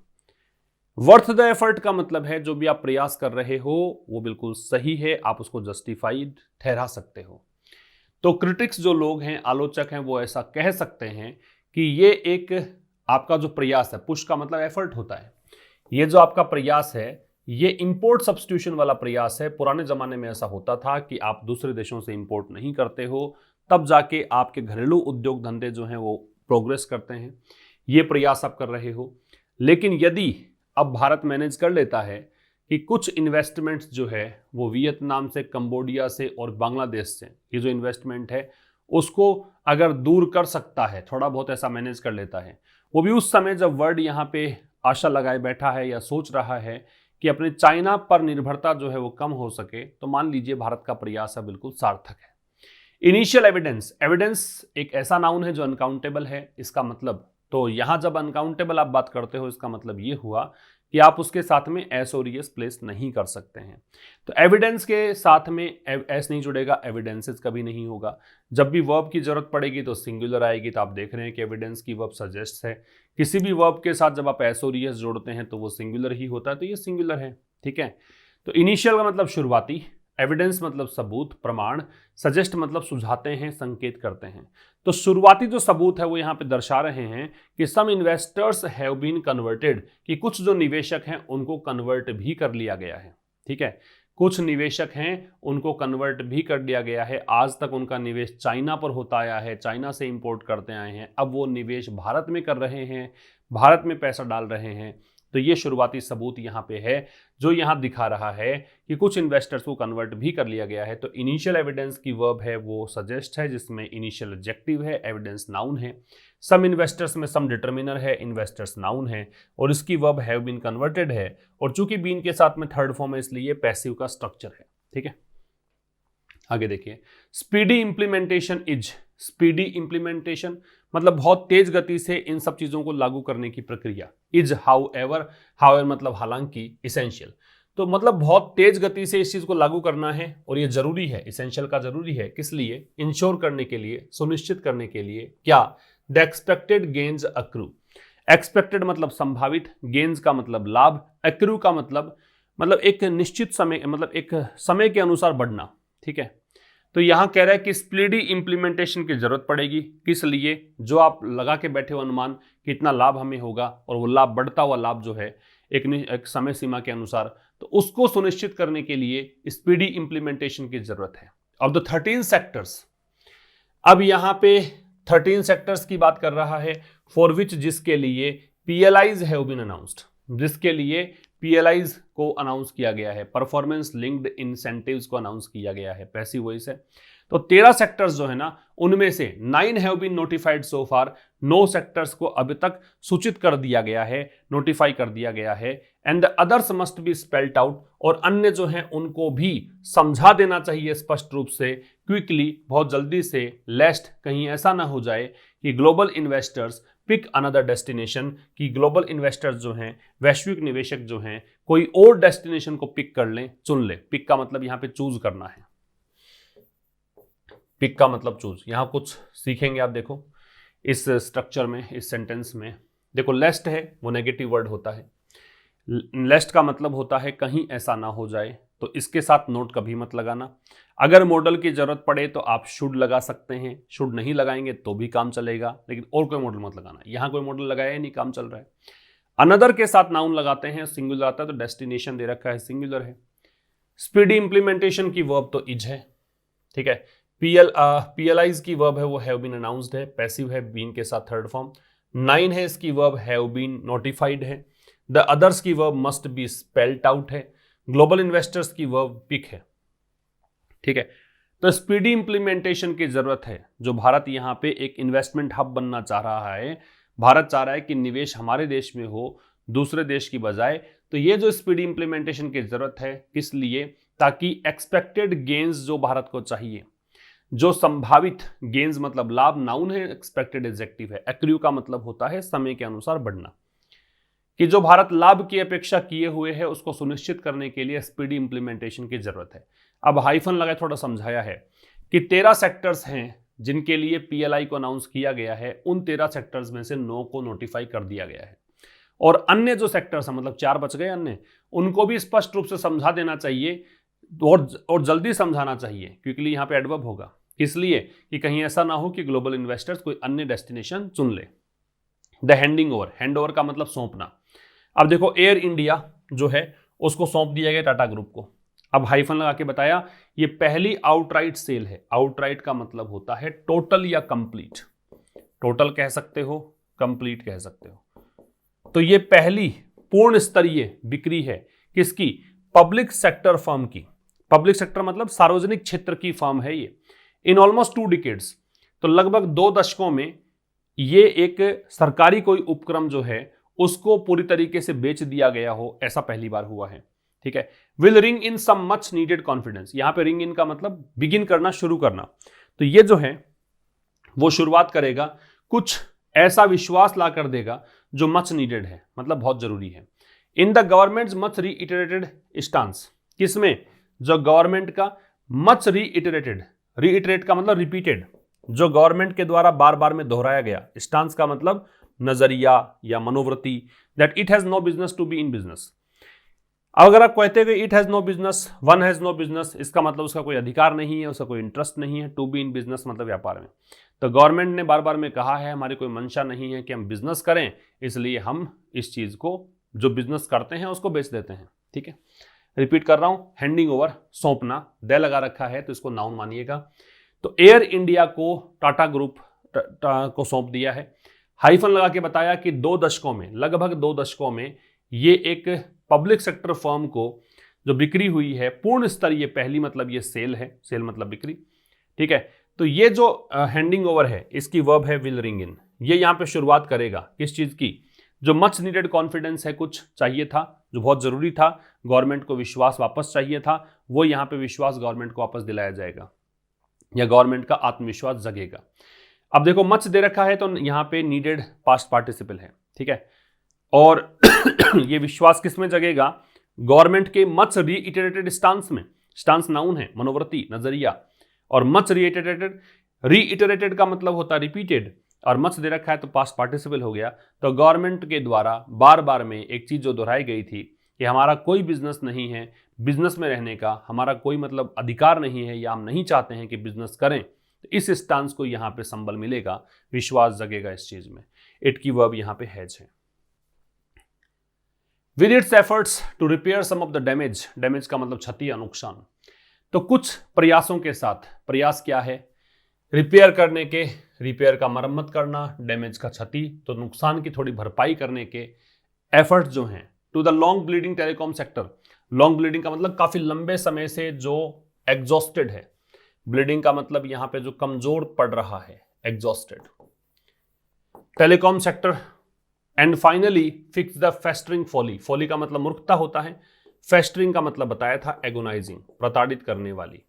वर्थ द एफर्ट का मतलब है जो भी आप प्रयास कर रहे हो वो बिल्कुल सही है, आप उसको जस्टिफाइड ठहरा सकते हो। तो क्रिटिक्स जो लोग हैं, आलोचक हैं, वो ऐसा कह सकते हैं कि ये एक आपका जो प्रयास है, पुश का मतलब एफर्ट होता है, ये जो आपका प्रयास है ये इंपोर्ट सब्स्टिट्यूशन वाला प्रयास है। पुराने जमाने में ऐसा होता था कि आप दूसरे देशों से इंपोर्ट नहीं करते हो, तब जाके आपके घरेलू उद्योग धंधे जो हैं वो प्रोग्रेस करते हैं, ये प्रयास आप कर रहे हो। लेकिन यदि अब भारत मैनेज कर लेता है कि कुछ इन्वेस्टमेंट्स जो है वो वियतनाम से, कंबोडिया से और बांग्लादेश से, ये जो इन्वेस्टमेंट है उसको अगर दूर कर सकता है, थोड़ा बहुत ऐसा मैनेज कर लेता है, वो भी उस समय जब वर्ल्ड यहाँ पे आशा लगाए बैठा है या सोच रहा है कि अपने चाइना पर निर्भरता जो है वो कम हो सके, तो मान लीजिए भारत का प्रयास है बिल्कुल सार्थक है। इनिशियल एविडेंस, एविडेंस एक ऐसा नाउन है जो अनकाउंटेबल है, इसका मतलब, तो यहां जब अनकाउंटेबल आप बात करते हो, इसका मतलब ये हुआ कि आप उसके साथ में एस और एस प्लेस नहीं कर सकते हैं। तो एविडेंस के साथ में एस नहीं जुड़ेगा, एविडेंसेस कभी नहीं होगा। जब भी वर्ब की जरूरत पड़ेगी तो सिंगुलर आएगी। तो आप देख रहे हैं कि एविडेंस की वर्ब सजेस्ट है, किसी भी वर्ब के साथ जब आप एस और एस जोड़ते हैं तो वो सिंगुलर ही होता है, तो ये सिंगुलर है, ठीक है। तो इनिशियल का मतलब शुरुआती, एविडेंस मतलब सबूत, प्रमाण, सजेस्ट मतलब सुझाते हैं, संकेत करते हैं। तो शुरुआती जो सबूत है वो यहाँ पे दर्शा रहे हैं कि सम इन्वेस्टर्स हैव बीन कन्वर्टेड, कि कुछ जो निवेशक हैं उनको कन्वर्ट भी कर लिया गया है, ठीक है, कुछ निवेशक हैं उनको कन्वर्ट भी कर लिया गया है। आज तक उनका निवेश चाइना पर होता आया है, चाइना से इंपोर्ट करते आए हैं, अब वो निवेश भारत में कर रहे हैं, भारत में पैसा डाल रहे हैं। तो ये शुरुआती सबूत यहाँ पे है जो यहाँ दिखा रहा है कि कुछ इन्वेस्टर्स को कन्वर्ट भी कर लिया गया है। तो इनिशियल एविडेंस की वर्ब है वो सजेस्ट है, जिसमें इनिशियल एडजेक्टिव है, एविडेंस नाउन है। सम इन्वेस्टर्स में सम डिटर्मिनर है, इन्वेस्टर्स नाउन है, और इसकी वर्ब हैव बीन कन्वर्टेड है, और चूंकि बीन के साथ में थर्ड फॉर्म है इसलिए पैसिव का स्ट्रक्चर है, ठीक है। आगे देखिए, speedy implementation is, speedy implementation मतलब बहुत तेज गति से इन सब चीजों को लागू करने की प्रक्रिया। इज हाउएवर, हाउएवर मतलब हालांकि, इसेंशियल, तो मतलब बहुत तेज गति से इस चीज को लागू करना है और ये जरूरी है, इसेंशियल का जरूरी है, किस लिए, इंश्योर करने के लिए, सुनिश्चित करने के लिए, क्या, the expected gains accrue, expected मतलब संभावित, गेन्स का मतलब लाभ, अक्रू का मतलब एक निश्चित समय, मतलब एक समय के अनुसार बढ़ना, ठीक है। तो यहां कह रहा है कि स्पीडी इंप्लीमेंटेशन की जरूरत पड़ेगी, किस लिए, जो आप लगा के बैठे हो अनुमान कितना लाभ हमें होगा, और वो लाभ, बढ़ता हुआ लाभ जो है एक समय सीमा के अनुसार, तो उसको सुनिश्चित करने के लिए स्पीडी इंप्लीमेंटेशन की जरूरत है। ऑफ द 13 सेक्टर्स, अब यहां पे 13 सेक्टर्स की बात कर रहा है, फॉर विच, जिसके लिए पीएलआईज हैव बीन अनाउंस्ड, जिसके लिए पीएलआईज को अनाउंस किया गया है, परफॉर्मेंस लिंक्ड इंसेंटिव्स को अनाउंस किया गया है, पैसिव वॉइस है। तो 13 सेक्टर्स जो है ना, उनमें से 9 have been notified so far, 9 sectors को अभी तक सूचित कर दिया गया है, नोटिफाई कर दिया गया है, and the others must be spelled out, और अन्य जो हैं उनको भी समझा देना चाहिए स्पष्ट रूप से, क्विकली, बहुत जल्दी से, लेस्ट कहीं ऐसा ना हो जाए कि global investors pick another destination, कि ग्लोबल इन्वेस्टर्स जो हैं, वैश्विक निवेशक जो हैं, कोई और डेस्टिनेशन को पिक कर लें, चुन ले। पिक का मतलब यहां पे चूज करना है, पिक का मतलब चूज। यहां कुछ सीखेंगे आप, देखो इस स्ट्रक्चर में, इस सेंटेंस में देखो, लेस्ट है वो नेगेटिव वर्ड होता है, लेस्ट का मतलब होता है कहीं ऐसा ना हो जाए, तो इसके साथ नोट कभी मत लगाना। अगर मॉडल की जरूरत पड़े तो आप शुड लगा सकते हैं, शुड नहीं लगाएंगे तो भी काम चलेगा, लेकिन और कोई मॉडल मत लगाना। यहां कोई मॉडल लगाया नहीं, काम चल रहा है। अनदर के साथ नाउन लगाते हैं, सिंगुलर आता है तो डेस्टिनेशन दे रखा है, सिंगुलर है। स्पीडी इंप्लीमेंटेशन की वर्ब तो इज है, ठीक है। पीएलआईज की वर्ब है वो हैव बीन अनाउंस्ड है, पैसिव है बीन के साथ थर्ड फॉर्म। 9 है इसकी वर्ब हैव बीन नोटिफाइड है। द अदर्स की verb must be spelled out है। ग्लोबल इन्वेस्टर्स की वर्ब पिक है, ठीक है। तो स्पीडी इंप्लीमेंटेशन की जरूरत है। जो भारत यहाँ पे एक इन्वेस्टमेंट हब बनना चाह रहा है, भारत चाह रहा है कि निवेश हमारे देश में हो दूसरे देश की बजाय, तो ये जो स्पीडी इंप्लीमेंटेशन की जरूरत है किस लिए, ताकि एक्सपेक्टेड गेन्स जो भारत को चाहिए, जो संभावित गेन्स मतलब लाभ, नाउन है, एक्सपेक्टेड एडजेक्टिव है, एक्रू का मतलब होता है समय के अनुसार बढ़ना, कि जो भारत लाभ की अपेक्षा किए हुए है उसको सुनिश्चित करने के लिए स्पीडी इंप्लीमेंटेशन की जरूरत है। अब हाइफन लगा थोड़ा समझाया है कि 13 सेक्टर्स हैं जिनके लिए पीएलआई को अनाउंस किया गया है, उन 13 सेक्टर्स में से 9 को नोटिफाई कर दिया गया है, और अन्य जो सेक्टर्स हैं मतलब 4 बच गए अन्य, उनको भी स्पष्ट रूप से समझा देना चाहिए और जल्दी समझाना चाहिए, क्योंकि यहाँ पे एडवर्ब होगा। इसलिए कि कहीं ऐसा ना हो कि ग्लोबल इन्वेस्टर्स कोई अन्य डेस्टिनेशन चुन ले। The handing over, hand over का मतलब सौंपना। अब देखो एयर इंडिया जो है उसको सौंप दिया गया टाटा ग्रुप को। अब हाइफन लगा के बताया ये पहली आउटराइट सेल है। आउटराइट का मतलब होता है टोटल या कंप्लीट, टोटल कह सकते हो, कंप्लीट कह सकते हो। तो ये पहली पूर्ण स्तरीय बिक्री है किसकी, पब्लिक सेक्टर फर्म की। पब्लिक सेक्टर मतलब सार्वजनिक क्षेत्र की फर्म है ये। इन ऑलमोस्ट 2 डिकेड्स, तो लगभग 2 दशकों में ये एक सरकारी कोई उपक्रम जो है उसको पूरी तरीके से बेच दिया गया हो, ऐसा पहली बार हुआ है, ठीक है। Will ring in some much needed confidence, यहां पे रिंग इन का मतलब बिगिन करना, शुरू करना। तो ये जो है वो शुरुआत करेगा, कुछ ऐसा विश्वास ला कर देगा जो मच नीडेड है, मतलब बहुत जरूरी है। In the government much reiterated stance, किसमें, जो गवर्नमेंट का मच रीइटरेटेड, रीइटरेट का मतलब रिपीटेड, जो गवर्नमेंट के द्वारा बार बार में दोहराया गया, स्टांस का मतलब नजरिया या मनोवृत्ति, that it has no business to be in business. अगर आप कहते हुए it has no business, one has no business, इसका मतलब उसका कोई अधिकार नहीं है, उसका कोई इंटरेस्ट नहीं है। टू बी इन बिजनेस मतलब व्यापार में। तो गवर्नमेंट ने बार बार में कहा है हमारी कोई मंशा नहीं है कि हम बिजनेस करें, इसलिए हम इस चीज को जो बिजनेस करते हैं उसको बेच देते हैं, ठीक है। रिपीट कर रहा हूं, हैंडिंग ओवर सौंपना, दे लगा रखा है तो इसको नाउन मानिएगा। तो एयर इंडिया को टाटा ग्रुप को सौंप दिया है। हाइफन लगा के बताया कि 2 दशकों में, लगभग 2 दशकों में ये एक पब्लिक सेक्टर फर्म को जो बिक्री हुई है पूर्ण स्तरीय, पहली मतलब ये सेल है, सेल मतलब बिक्री, ठीक है। तो ये जो हैंडिंग ओवर है इसकी वर्ब है विल रिंग इन। ये यहाँ पे शुरुआत करेगा किस चीज की, जो मच नीडेड कॉन्फिडेंस है, कुछ चाहिए था जो बहुत जरूरी था, गवर्नमेंट को विश्वास वापस चाहिए था, वो यहाँ पे विश्वास गवर्नमेंट को वापस दिलाया जाएगा या गवर्नमेंट का आत्मविश्वास जगेगा। अब देखो मच दे रखा है तो यहाँ पे नीडेड पास्ट पार्टिसिपल है, ठीक है। और ये विश्वास किस में जगेगा, गवर्नमेंट के मच रीइटरेटेड स्टांस में। स्टांस नाउन है, मनोवृत्ति, नजरिया, और मच रीइटरेटेड, रीइटरेटेड का मतलब होता है रिपीटेड, और मच दे रखा है तो पास्ट पार्टिसिपल हो गया। तो गवर्नमेंट के द्वारा बार बार में एक चीज जो दोहराई गई थी कि हमारा कोई बिजनेस नहीं है, बिजनेस में रहने का हमारा कोई मतलब अधिकार नहीं है, या हम नहीं चाहते हैं कि बिजनेस करें, तो इस स्टांस को यहाँ पे संबल मिलेगा, विश्वास जगेगा इस चीज में। इट की वर्ब यहाँ पे हैज है। With its efforts to repair some of the damage, damage का मतलब क्षति या नुकसान। तो कुछ प्रयासों के साथ, प्रयास क्या है, रिपेयर करने के, रिपेयर का मरम्मत करना, डैमेज का क्षति, तो नुकसान की थोड़ी भरपाई करने के एफर्ट्स जो हैं। To the long bleeding telecom sector, long bleeding का मतलब काफी लंबे समय से जो एग्जॉस्टेड है, ब्लीडिंग का मतलब यहां पे जो कमजोर पड़ रहा है, exhausted, telecom sector. And finally fix the festering folly, folly का मतलब मूर्खता होता है, फेस्टरिंग का मतलब बताया था एगोनाइजिंग, प्रताड़ित करने वाली।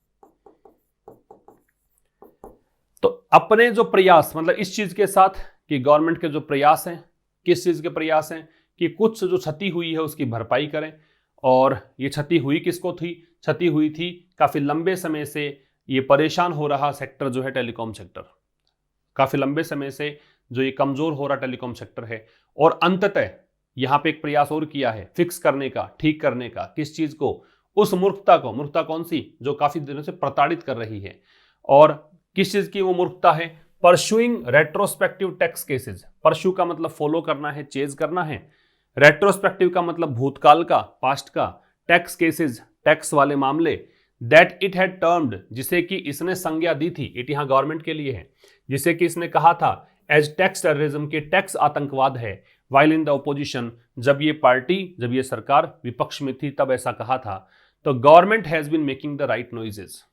तो अपने जो प्रयास मतलब इस चीज के साथ कि गवर्नमेंट के जो प्रयास हैं, किस चीज के प्रयास हैं, कि कुछ जो क्षति हुई है उसकी भरपाई करें। और ये क्षति हुई किसको थी, क्षति हुई थी काफी लंबे समय से ये परेशान हो रहा सेक्टर जो है टेलीकॉम सेक्टर, काफी लंबे समय से जो ये कमजोर हो रहा टेलीकॉम सेक्टर है। और अंततः यहां पे एक प्रयास और किया है फिक्स करने का, ठीक करने का, किस चीज को, उस मूर्खता को, मूर्खता कौन सी, जो काफी दिनों से प्रताड़ित कर रही है। और किस चीज की वो मूर्खता है, pursuing retrospective tax cases. Pursue का मतलब फॉलो करना है, चेज करना है। रेट्रोस्पेक्टिव का मतलब भूतकाल का, पास्ट का। टैक्स केसेस, टैक्स वाले मामले। दैट इट हैड टर्म्ड, जिसे कि इसने संज्ञा दी थी, इट यहां गवर्नमेंट के लिए है, जिसे कि इसने कहा था एज टैक्स टेररिज्म, के टैक्स आतंकवाद है। वाइल इन द ओपोजिशन, जब ये पार्टी, जब ये सरकार विपक्ष में थी तब ऐसा कहा था। तो government has been making the right noises.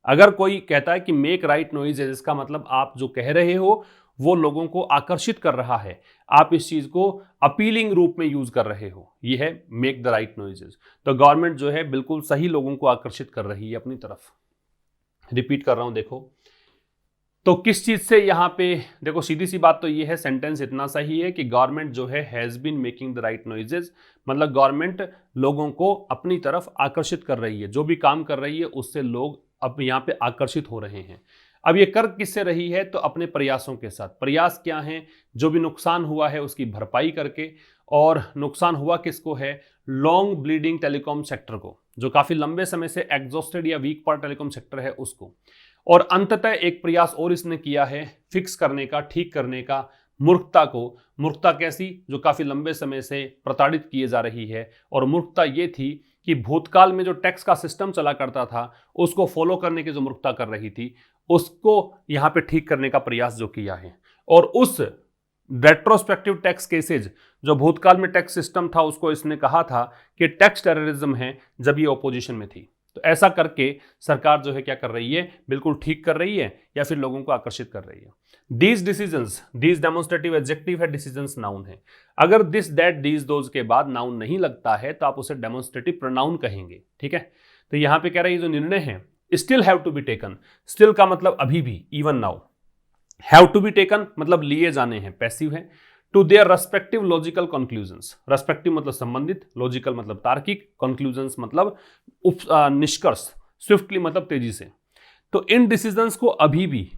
अगर कोई कहता है कि मेक राइट नॉइजेस, इसका मतलब आप जो कह रहे हो वो लोगों को आकर्षित कर रहा है, आप इस चीज को अपीलिंग रूप में यूज कर रहे हो, ये है मेक द राइट नॉइजेस। तो गवर्नमेंट जो है बिल्कुल सही लोगों को आकर्षित कर रही है अपनी तरफ। रिपीट कर रहा हूं, देखो तो किस चीज से यहां पे, देखो सीधी सी बात तो ये है, सेंटेंस इतना सही है कि गवर्नमेंट जो है has been making the right noises, मतलब गवर्नमेंट लोगों को अपनी तरफ आकर्षित कर रही है, जो भी काम कर रही है उससे लोग अब यहां पे आकर्षित हो रहे हैं। अब ये कर किससे रही है, तो अपने प्रयासों के साथ। प्रयास क्या है, जो भी नुकसान हुआ है उसकी भरपाई करके। और नुकसान हुआ किसको है, लॉन्ग ब्लीडिंग टेलीकॉम सेक्टर को, जो काफी लंबे समय से एग्जॉस्टेड या वीक पार्ट टेलीकॉम सेक्टर है उसको। और अंततः एक प्रयास और इसने किया है फिक्स करने का, ठीक करने का, मूर्खता को। मूर्खता कैसी, जो काफी लंबे समय से प्रताड़ित किए जा रही है। और मूर्खता ये थी कि भूतकाल में जो टैक्स का सिस्टम चला करता था उसको फॉलो करने की जो मूर्खता कर रही थी, उसको यहां पे ठीक करने का प्रयास जो किया है। और उस रेट्रोस्पेक्टिव टैक्स केसेज, जो भूतकाल में टैक्स सिस्टम था, उसको इसने कहा था कि टैक्स टेररिज्म है, जब ये ऑपोजिशन में थी। तो ऐसा करके सरकार जो है क्या कर रही है, बिल्कुल ठीक कर रही है या फिर लोगों को आकर्षित कर रही है। These decisions, these demonstrative adjective है, डिसीजंस नाउन है। अगर दिस दैट दीज दोज के बाद नाउन नहीं लगता है तो आप उसे डेमोन्स्ट्रेटिव प्रोनाउन कहेंगे, ठीक है। तो यहां पे कह रहे हैं जो निर्णय है still have to be taken. Still का मतलब अभी भी, even now. Have to be taken मतलब लिए जाने हैं, पैसिव है। To their respective logical conclusions, respective मतलब संबंधित, लॉजिकल मतलब तार्किक, कंक्लूजन्स मतलब निष्कर्ष, स्विफ्टली मतलब तेजी से। तो इन डिसीजंस को अभी भी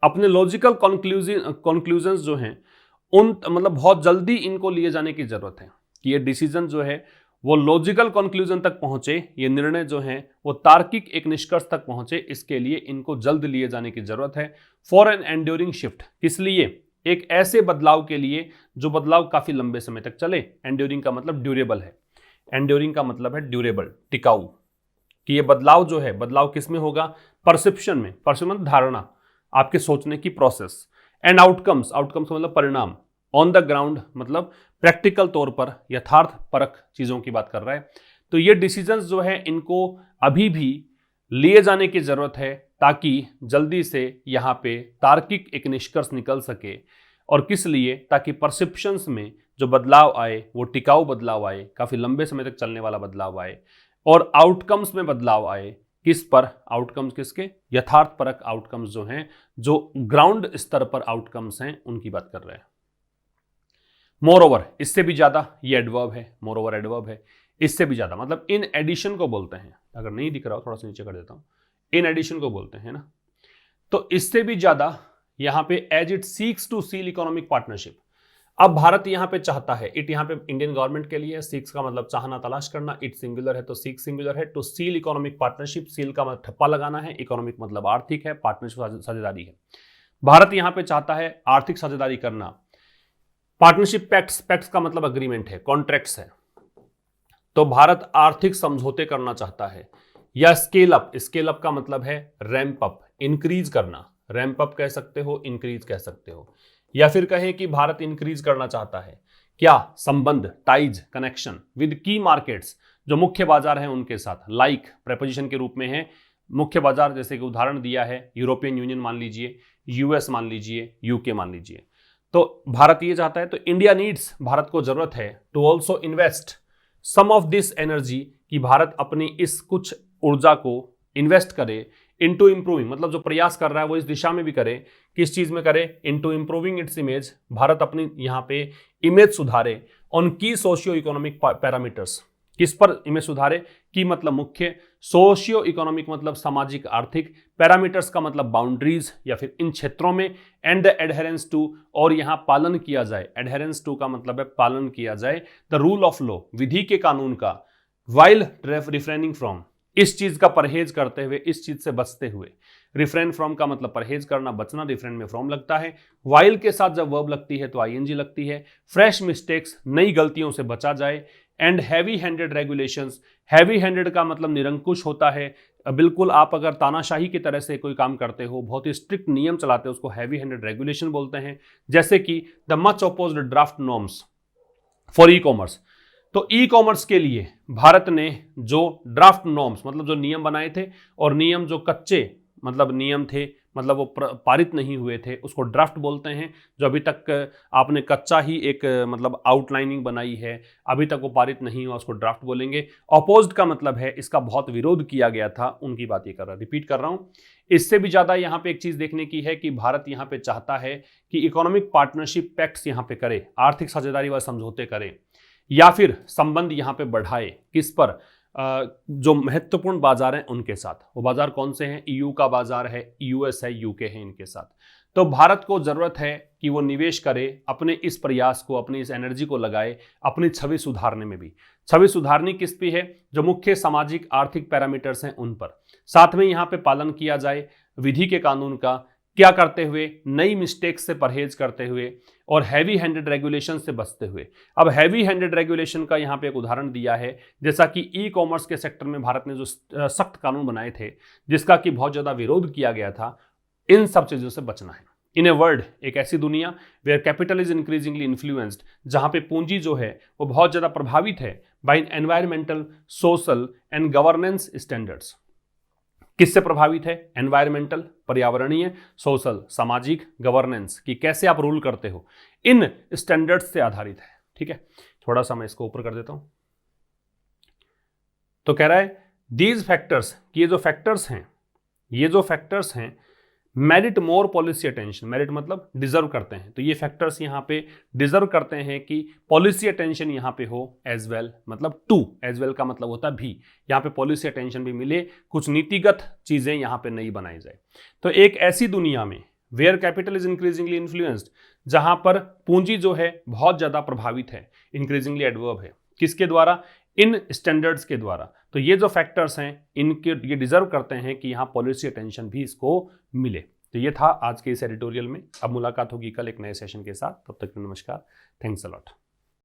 अपने लॉजिकल कंक्लूजन्स जो हैं उन मतलब बहुत जल्दी इनको लिए जाने की जरूरत है, कि ये डिसीजन जो है वो लॉजिकल कंक्लूजन तक पहुंचे, ये निर्णय जो है वो तार्किक एक निष्कर्ष तक पहुंचे, इसके लिए इनको जल्द लिए जाने की जरूरत है। फॉर एन एंड्योरिंग शिफ्ट, किस लिए, एक ऐसे बदलाव के लिए जो बदलाव काफी लंबे समय तक चले। एंड्योरिंग का मतलब ड्यूरेबल है, एंड्योरिंग का मतलब है ड्यूरेबल, टिकाऊ। कि ये बदलाव जो है, बदलाव किस में होगा, परसेप्शन में, परसेप्शन धारणा, आपके सोचने की प्रोसेस। एंड आउटकम्स, आउटकम्स का मतलब परिणाम। ऑन द ग्राउंड मतलब प्रैक्टिकल तौर पर, यथार्थ परक चीजों की बात कर रहा है। तो ये डिसीजंस जो है इनको अभी भी लिए जाने की जरूरत है, ताकि जल्दी से यहाँ पे तार्किक एक निष्कर्ष निकल सके। और किस लिए, ताकि परसेप्शंस में जो बदलाव आए वो टिकाऊ बदलाव आए, काफी लंबे समय तक चलने वाला बदलाव आए। और आउटकम्स में बदलाव आए, किस पर, आउटकम्स किसके, यथार्थ परक आउटकम्स जो हैं, जो ग्राउंड स्तर पर आउटकम्स हैं उनकी बात कर रहे हैं। मोरओवर, इससे भी ज्यादा, ये एडवर्ब है, मोरओवर एडवर्ब है, इससे भी ज्यादा मतलब इन एडिशन को बोलते हैं। अगर नहीं दिख रहा हो थोड़ा सा नीचे कर देता हूं, इन एडिशन को बोलते हैं ना। तो इससे भी ज्यादा यहां पे as it seeks to seal economic partnership. अब भारत यहां पे चाहता है, इट यहां पे इंडियन गवर्नमेंट के लिए, सीक्स का मतलब चाहना, तलाश करना, इट सिंगुलर है तो सीक सिंगुलर है। To seal economic partnership, seal का मतलब ठप्पा लगाना है, इकोनॉमिक मतलब आर्थिक है, पार्टनरशिप साझेदारी है। भारत यहां पे चाहता है आर्थिक साझेदारी करना। पार्टनरशिप पैक्ट्स, पैक्ट्स का मतलब अग्रीमेंट है, कॉन्ट्रैक्ट्स है। तो भारत आर्थिक समझौते करना चाहता है। या स्केल अप, स्केल अप का मतलब है रैंप अप, इंक्रीज करना, रैंप अप कह सकते हो, इंक्रीज कह सकते हो। या फिर कहें कि भारत इंक्रीज करना चाहता है क्या, संबंध, टाइज, कनेक्शन विद की मार्केट्स, जो मुख्य बाजार हैं उनके साथ। लाइक प्रेपोजिशन के रूप में है मुख्य बाजार, जैसे कि उदाहरण दिया है यूरोपियन यूनियन मान लीजिए, यूएस मान लीजिए, यूके मान लीजिए। तो भारत ये चाहता है, तो इंडिया नीड्स, भारत को जरूरत है, to also invest some of this energy, कि भारत अपनी इस कुछ ऊर्जा को इन्वेस्ट करे इनटू इंप्रूविंग, मतलब जो प्रयास कर रहा है वो इस दिशा में भी करे। किस चीज में करे, into improving its image, Bharat अपनी यहाँ पे इमेज सुधारे। ऑन की सोशियो इकोनॉमिक पैरामीटर्स, किस पर इमेज सुधारे, की मतलब मुख्य, सोशियो इकोनॉमिक मतलब सामाजिक आर्थिक, पैरामीटर्स का मतलब बाउंड्रीज या फिर इन क्षेत्रों में। एंड द एडहेरेंस टू, और यहाँ पालन किया जाए, एडहेरेंस टू का मतलब है पालन किया जाए, द रूल ऑफ लॉ, विधि के कानून का, वाइल रिफ्रेनिंग फ्रॉम, इस चीज का परहेज करते हुए, इस चीज से बचते हुए। रिफ्रेन फ्रॉम का मतलब परहेज करना, बचना, रिफ्रेन में फ्रॉम लगता है। वाइल के साथ जब वर्ब लगती है तो आईएनजी लगती है। फ्रेश मिस्टेक्स, नई गलतियों से बचा जाए। And heavy handed regulations, heavy handed का मतलब निरंकुश होता है। बिल्कुल आप अगर तानाशाही की तरह से कोई काम करते हो, बहुत ही स्ट्रिक्ट नियम चलाते हो, उसको हैवी हैंडेड रेगुलेशन बोलते हैं। जैसे कि the much opposed draft norms for e commerce, तो ई कॉमर्स के लिए भारत ने जो ड्राफ्ट नॉर्म्स मतलब जो नियम बनाए थे, और नियम जो कच्चे मतलब नियम थे, मतलब वो पारित नहीं हुए थे, उसको ड्राफ्ट बोलते हैं। जो अभी तक आपने कच्चा ही एक मतलब आउटलाइनिंग बनाई है, अभी तक वो पारित नहीं हुआ, उसको ड्राफ्ट बोलेंगे। अपोज्ड का मतलब है इसका बहुत विरोध किया गया था, उनकी बात ये कर रहा, रिपीट कर रहा हूं। इससे भी ज्यादा यहाँ पे एक चीज देखने की है कि भारत यहाँ पे चाहता है कि इकोनॉमिक पार्टनरशिप पैक्ट्स यहाँ पे करे, आर्थिक साझेदारी व समझौते करे, या फिर संबंध यहां पे बढ़ाए। किस पर? जो महत्वपूर्ण बाजार हैं उनके साथ। वो बाजार कौन से हैं? ईयू का बाजार है, यूएस है, यूके है, इनके साथ। तो भारत को जरूरत है कि वो निवेश करे, अपने इस प्रयास को, अपनी इस एनर्जी को लगाए अपनी छवि सुधारने में भी। छवि सुधारनी किस पे है? जो मुख्य सामाजिक आर्थिक पैरामीटर्स हैं उन पर। साथ में यहाँ पे पालन किया जाए विधि के कानून का, क्या करते हुए? नई मिस्टेक से परहेज करते हुए और हैवी हैंडेड रेगुलेशन से बचते हुए। अब हैवी हैंडेड रेगुलेशन का यहाँ पे एक उदाहरण दिया है, जैसा कि ई कॉमर्स के सेक्टर में भारत ने जो सख्त कानून बनाए थे, जिसका कि बहुत ज्यादा विरोध किया गया था, इन सब चीजों से बचना है। इन ए वर्ल्ड, एक ऐसी दुनिया where capital is increasingly influenced, जहां पे पूंजी जो है वो बहुत ज्यादा प्रभावित है bye environmental, social and governance standards. किससे प्रभावित है? एनवायरमेंटल, पर्यावरणीय, सोशल, सामाजिक, गवर्नेंस, कि कैसे आप रूल करते हो, इन स्टैंडर्ड्स से आधारित है। ठीक है, थोड़ा सा मैं इसको ऊपर कर देता हूं। तो कह रहा है दीज फैक्टर्स, ये जो फैक्टर्स हैं, ये जो फैक्टर्स हैं मेरिट मोर पॉलिसी अटेंशन। मेरिट मतलब डिजर्व करते हैं, तो ये फैक्टर्स यहाँ पे डिजर्व करते हैं कि पॉलिसी अटेंशन यहाँ पे हो एज वेल, मतलब टू, एज वेल का मतलब होता है भी, यहाँ पे पॉलिसी अटेंशन भी मिले, कुछ नीतिगत चीजें यहाँ पे नई बनाई जाए। तो एक ऐसी दुनिया में where capital is increasingly influenced, जहां पर पूंजी जो है बहुत ज्यादा प्रभावित है, इंक्रीजिंगली एडवर्ब है, किसके द्वारा? इन स्टैंडर्ड्स के द्वारा। तो ये जो फैक्टर्स हैं इनके, ये डिजर्व करते हैं कि यहाँ पॉलिसी अटेंशन भी इसको मिले। तो ये था आज के इस एडिटोरियल में। अब मुलाकात होगी कल एक नए सेशन के साथ, तब तक नमस्कार, थैंक्स अ लॉट।